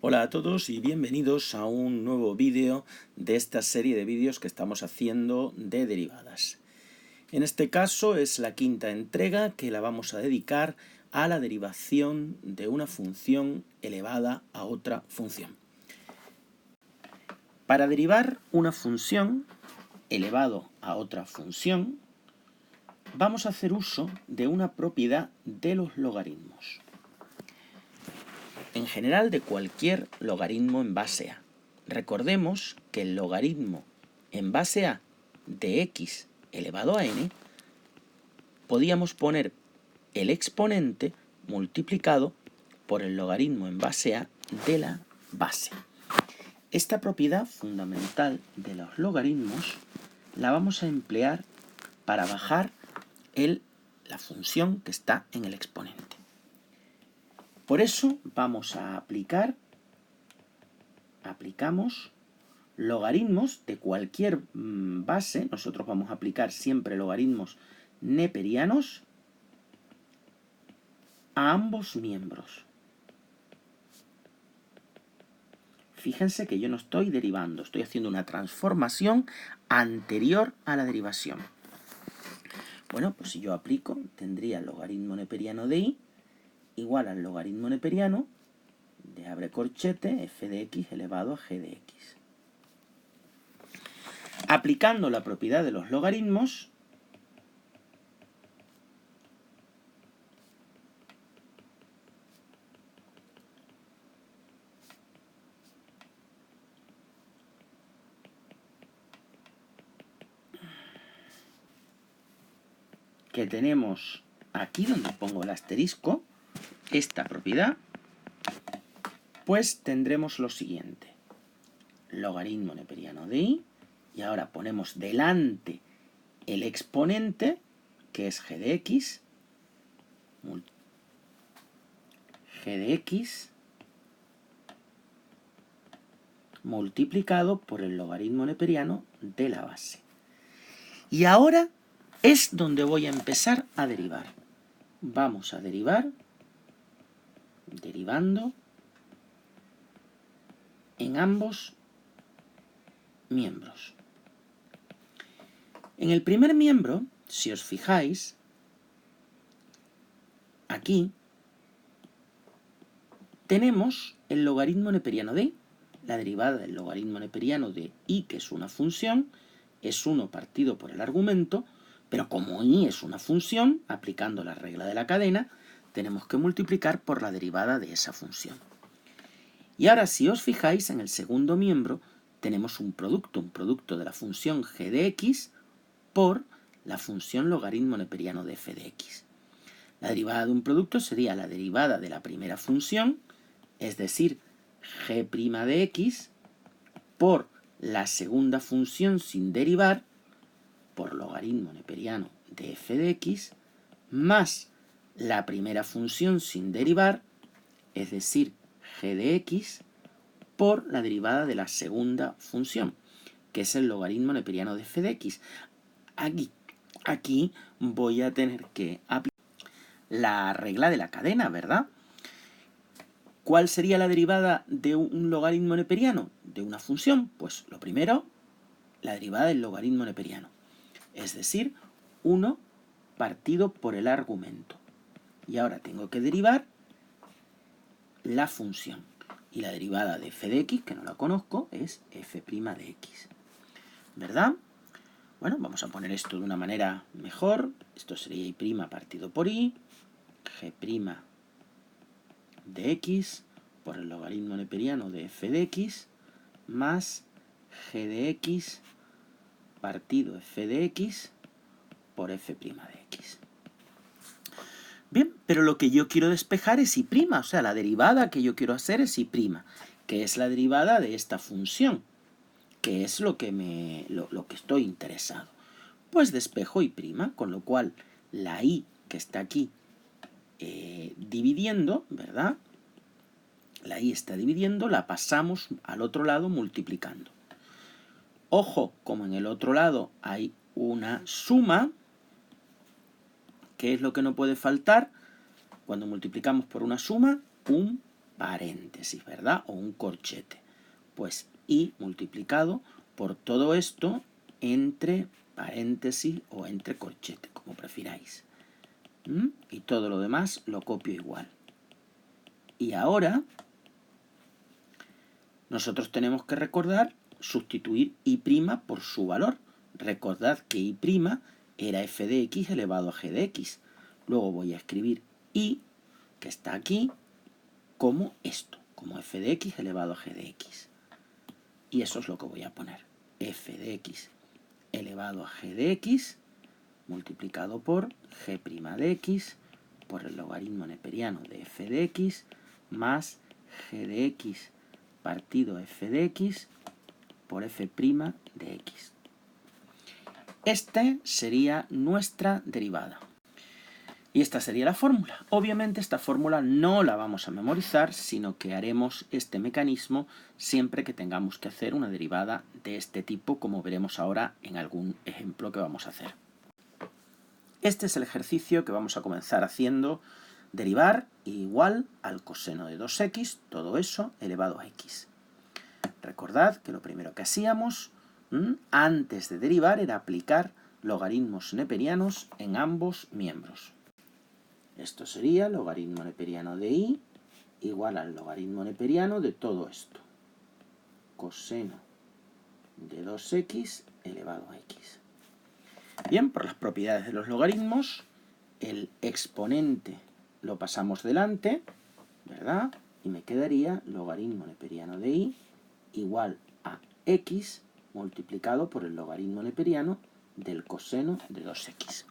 Hola a todos y bienvenidos a un nuevo vídeo de esta serie de vídeos que estamos haciendo de derivadas. En este caso es la quinta entrega que la vamos a dedicar a la derivación de una función elevada a otra función. Para derivar una función elevado a otra función, vamos a hacer uso de una propiedad de los logaritmos. En general de cualquier logaritmo en base a. Recordemos que el logaritmo en base a de x elevado a n, podíamos poner el exponente multiplicado por el logaritmo en base a de la base. Esta propiedad fundamental de los logaritmos la vamos a emplear para bajar la función que está en el exponente. Por eso vamos a aplicamos logaritmos de cualquier base. Nosotros vamos a aplicar siempre logaritmos neperianos a ambos miembros. Fíjense que yo no estoy derivando, estoy haciendo una transformación anterior a la derivación. Bueno, pues si yo aplico, tendría el logaritmo neperiano de y igual al logaritmo neperiano de abre corchete f de x elevado a g de x. Aplicando la propiedad de los logaritmos, que tenemos aquí donde pongo el asterisco, esta propiedad, pues tendremos lo siguiente. Logaritmo neperiano de y ahora ponemos delante el exponente, que es g de x multiplicado por el logaritmo neperiano de la base. Y ahora es donde voy a empezar a derivar. Vamos a derivar, derivando en ambos miembros. En el primer miembro, si os fijáis, aquí tenemos el logaritmo neperiano de y. La derivada del logaritmo neperiano de y, que es una función, es 1 partido por el argumento, pero como y es una función, aplicando la regla de la cadena, tenemos que multiplicar por la derivada de esa función. Y ahora, si os fijáis, en el segundo miembro tenemos un producto de la función g de x por la función logaritmo neperiano de f de x. La derivada de un producto sería la derivada de la primera función, es decir, g' de x, por la segunda función sin derivar, por logaritmo neperiano de f de x, más la primera función sin derivar, es decir, g de x, por la derivada de la segunda función, que es el logaritmo neperiano de f de x. Aquí voy a tener que aplicar la regla de la cadena, ¿verdad? ¿Cuál sería la derivada de un logaritmo neperiano? De una función. Pues lo primero, la derivada del logaritmo neperiano. Es decir, 1 partido por el argumento. Y ahora tengo que derivar la función. Y la derivada de f de x, que no la conozco, es f' de x. ¿Verdad? Bueno, vamos a poner esto de una manera mejor. Esto sería y' partido por y, g' de x por el logaritmo neperiano de f de x más g de x partido f de x por f' de x. Bien, pero lo que yo quiero despejar es y', o sea, la derivada que yo quiero hacer es y', que es la derivada de esta función, que es lo que estoy interesado. Pues despejo y', con lo cual la y que está aquí dividiendo, ¿verdad? La y está dividiendo, la pasamos al otro lado multiplicando. Ojo, como en el otro lado hay una suma, ¿qué es lo que no puede faltar? Cuando multiplicamos por una suma, un paréntesis, ¿verdad? O un corchete. Pues y multiplicado por todo esto entre paréntesis o entre corchete, como prefiráis. Y todo lo demás lo copio igual. Y ahora nosotros tenemos que recordar sustituir y' por su valor. Recordad que y' era f de x elevado a g de x. Luego voy a escribir y, que está aquí, como esto, como f de x elevado a g de x. Y eso es lo que voy a poner. F de x elevado a g de x multiplicado por g' de x por el logaritmo neperiano de f de x más g de x partido f de x por f' de x. Este sería nuestra derivada. Y esta sería la fórmula. Obviamente esta fórmula no la vamos a memorizar, sino que haremos este mecanismo siempre que tengamos que hacer una derivada de este tipo, como veremos ahora en algún ejemplo que vamos a hacer. Este es el ejercicio que vamos a comenzar haciendo. Derivar igual al coseno de 2x, todo eso elevado a x. Recordad que lo primero que hacíamos antes de derivar era aplicar logaritmos neperianos en ambos miembros. Esto sería logaritmo neperiano de y igual al logaritmo neperiano de todo esto. Coseno de 2x elevado a x. Bien, por las propiedades de los logaritmos, el exponente lo pasamos delante, ¿verdad? Y me quedaría logaritmo neperiano de y igual a x multiplicado por el logaritmo neperiano del coseno de 2x.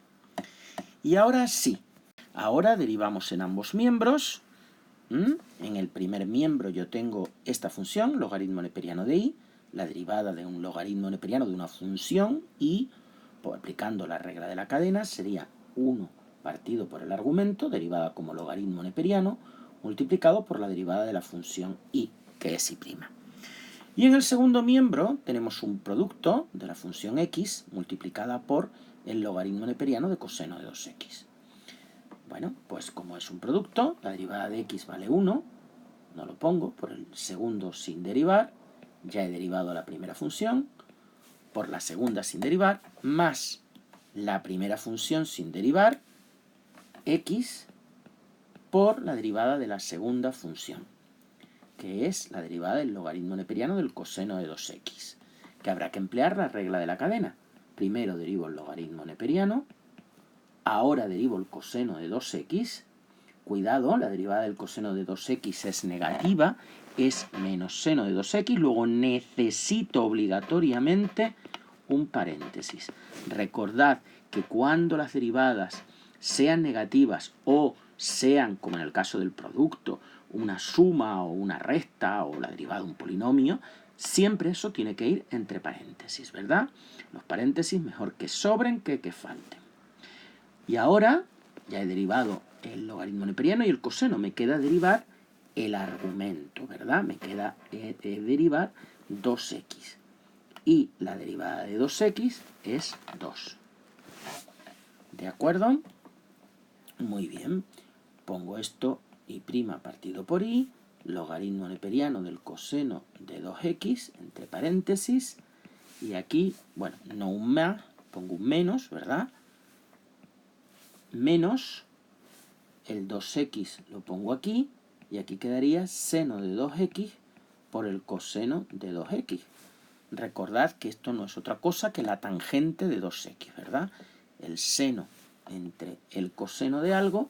Y ahora sí, ahora derivamos en ambos miembros. En el primer miembro yo tengo esta función, logaritmo neperiano de y, la derivada de un logaritmo neperiano de una función y, pues, aplicando la regla de la cadena, sería 1 partido por el argumento, derivada como logaritmo neperiano, multiplicado por la derivada de la función y, que es y'. Y en el segundo miembro tenemos un producto de la función x multiplicada por el logaritmo neperiano de coseno de 2x. Bueno, pues como es un producto, la derivada de x vale 1, no lo pongo, por el segundo sin derivar, ya he derivado la primera función, por la segunda sin derivar, más la primera función sin derivar, x, por la derivada de la segunda función, que es la derivada del logaritmo neperiano del coseno de 2x, que habrá que emplear la regla de la cadena. Primero derivo el logaritmo neperiano, ahora derivo el coseno de 2x. Cuidado, la derivada del coseno de 2x es negativa, es menos seno de 2x, luego necesito obligatoriamente un paréntesis. Recordad que cuando las derivadas sean negativas o sean, como en el caso del producto, una suma o una resta o la derivada de un polinomio, siempre eso tiene que ir entre paréntesis, ¿verdad? Los paréntesis mejor que sobren que falten. Y ahora ya he derivado el logaritmo neperiano y el coseno. Me queda derivar el argumento, ¿verdad? Me queda derivar 2x. Y la derivada de 2x es 2. ¿De acuerdo? Muy bien. Pongo esto y' partido por y, logaritmo neperiano del coseno de 2x, entre paréntesis. Y aquí, bueno, no un más, pongo un menos, ¿verdad? Menos el 2x lo pongo aquí, y aquí quedaría seno de 2x por el coseno de 2x. Recordad que esto no es otra cosa que la tangente de 2x, ¿verdad? El seno entre el coseno de algo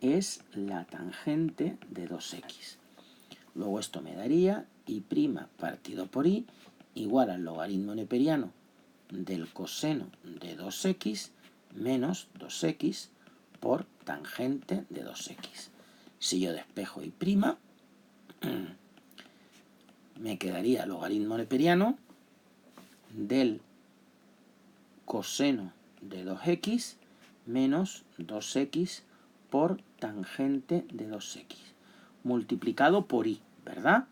es la tangente de 2x. Luego esto me daría y' partido por y igual al logaritmo neperiano del coseno de 2x menos 2x por tangente de 2x. Si yo despejo y', me quedaría logaritmo neperiano del coseno de 2x menos 2x por tangente de 2x, multiplicado por y, ¿verdad?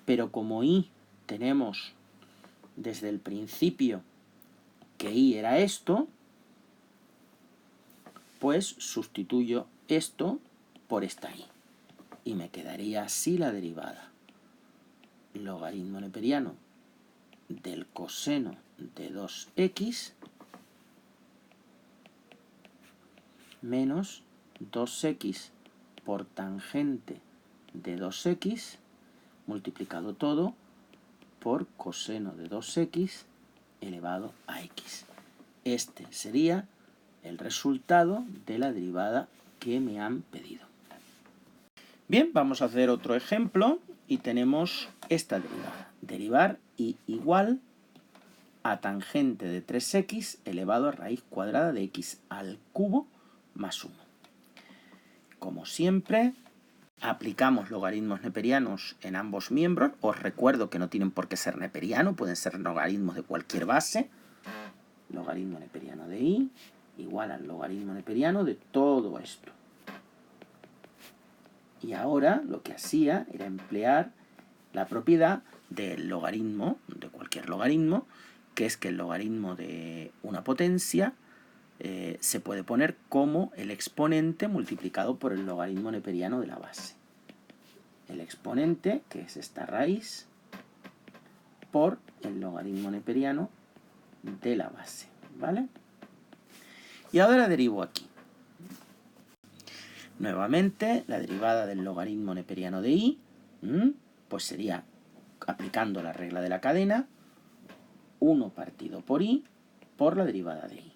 Pero como y tenemos desde el principio que y era esto, pues sustituyo esto por esta y. Y me quedaría así la derivada. Logaritmo neperiano del coseno de 2x menos 2x por tangente de 2x multiplicado todo por coseno de 2x elevado a x. Este sería el resultado de la derivada que me han pedido. Bien, vamos a hacer otro ejemplo y tenemos esta derivada. Derivar y igual a tangente de 3x elevado a raíz cuadrada de x al cubo más 1. Como siempre, aplicamos logaritmos neperianos en ambos miembros. Os recuerdo que no tienen por qué ser neperianos, pueden ser logaritmos de cualquier base. Logaritmo neperiano de y igual al logaritmo neperiano de todo esto. Y ahora lo que hacía era emplear la propiedad del logaritmo, de cualquier logaritmo, que es que el logaritmo de una potencia se puede poner como el exponente multiplicado por el logaritmo neperiano de la base. El exponente, que es esta raíz, por el logaritmo neperiano de la base, ¿vale? Y ahora derivo aquí. Nuevamente, la derivada del logaritmo neperiano de y, pues sería, aplicando la regla de la cadena, 1 partido por y por la derivada de y.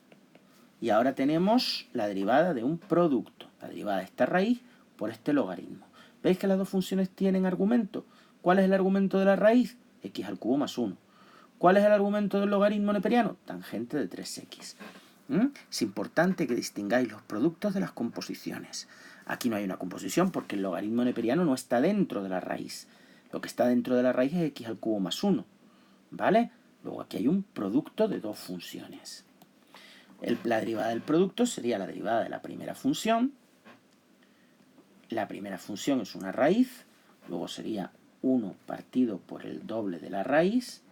Y ahora tenemos la derivada de un producto, la derivada de esta raíz por este logaritmo. ¿Veis que las dos funciones tienen argumento? ¿Cuál es el argumento de la raíz? X al cubo más 1. ¿Cuál es el argumento del logaritmo neperiano? Tangente de 3x. Es importante que distingáis los productos de las composiciones. Aquí no hay una composición porque el logaritmo neperiano no está dentro de la raíz. Lo que está dentro de la raíz es x al cubo más 1. ¿Vale? Luego aquí hay un producto de dos funciones. La derivada del producto sería la derivada de la primera función. La primera función es una raíz. Luego sería 1 partido por el doble de la raíz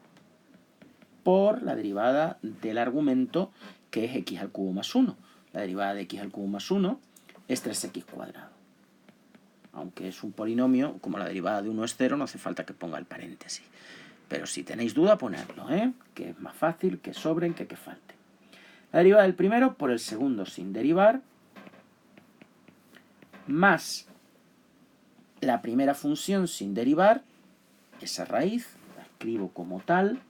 por la derivada del argumento, que es x al cubo más 1. La derivada de x al cubo más 1 es 3x cuadrado. Aunque es un polinomio, como la derivada de 1 es 0, no hace falta que ponga el paréntesis. Pero si tenéis duda, ponedlo, que es más fácil que sobren que falte. La derivada del primero por el segundo sin derivar, más la primera función sin derivar, esa raíz, la escribo como tal,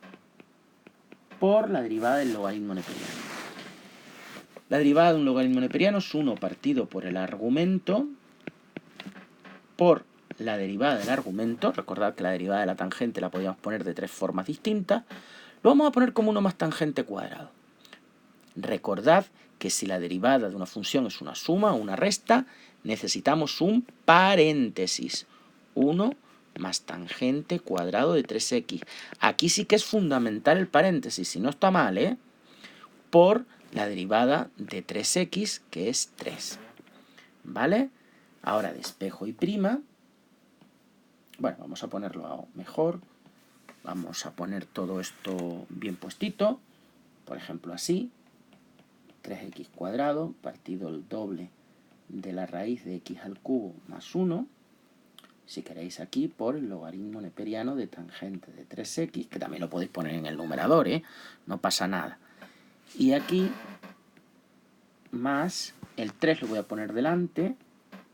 por la derivada del logaritmo neperiano. La derivada de un logaritmo neperiano es 1 partido por el argumento por la derivada del argumento. Recordad que la derivada de la tangente la podíamos poner de 3 formas distintas. Lo vamos a poner como 1 más tangente cuadrado. Recordad que si la derivada de una función es una suma o una resta, necesitamos un paréntesis. 1 más tangente cuadrado de 3x. Aquí sí que es fundamental el paréntesis, si no está mal, por la derivada de 3x, que es 3. ¿Vale? Ahora despejo y prima. Bueno, vamos a ponerlo mejor. Vamos a poner todo esto bien puestito. Por ejemplo, así. 3x cuadrado partido el doble de la raíz de x al cubo más 1. Si queréis aquí por el logaritmo neperiano de tangente de 3x, que también lo podéis poner en el numerador, no pasa nada. Y aquí más el 3 lo voy a poner delante,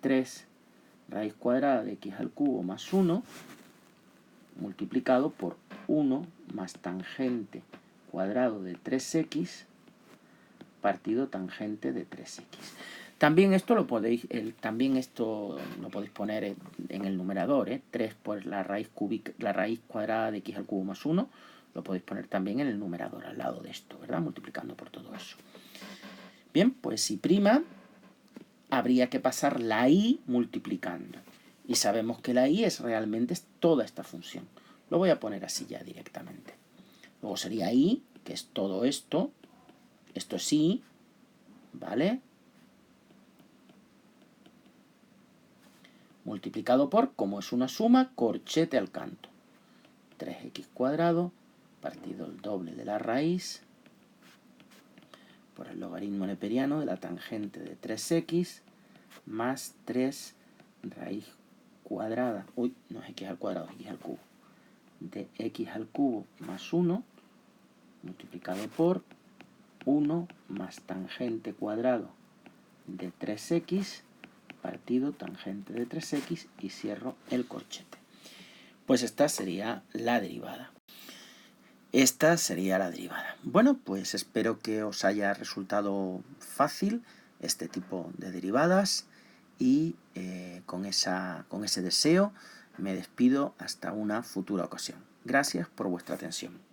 3 raíz cuadrada de x al cubo más 1, multiplicado por 1 más tangente cuadrado de 3x partido tangente de 3x. También esto lo podéis poner en el numerador, 3 por la raíz cuadrada de x al cubo más 1, lo podéis poner también en el numerador al lado de esto, ¿verdad? Multiplicando por todo eso. Bien, pues si prima, habría que pasar la y multiplicando. Y sabemos que la y es realmente toda esta función. Lo voy a poner así ya directamente. Luego sería y, que es todo esto. Esto es y, ¿vale? Multiplicado por, como es una suma, corchete al canto. 3x cuadrado partido el doble de la raíz por el logaritmo neperiano de la tangente de 3x más 3 raíz cuadrada, uy, no es x al cuadrado, es x al cubo, de x al cubo más 1 multiplicado por 1 más tangente cuadrado de 3x partido tangente de 3x y cierro el corchete. Pues esta sería la derivada. Esta sería la derivada. Bueno, pues espero que os haya resultado fácil este tipo de derivadas y con ese deseo me despido hasta una futura ocasión. Gracias por vuestra atención.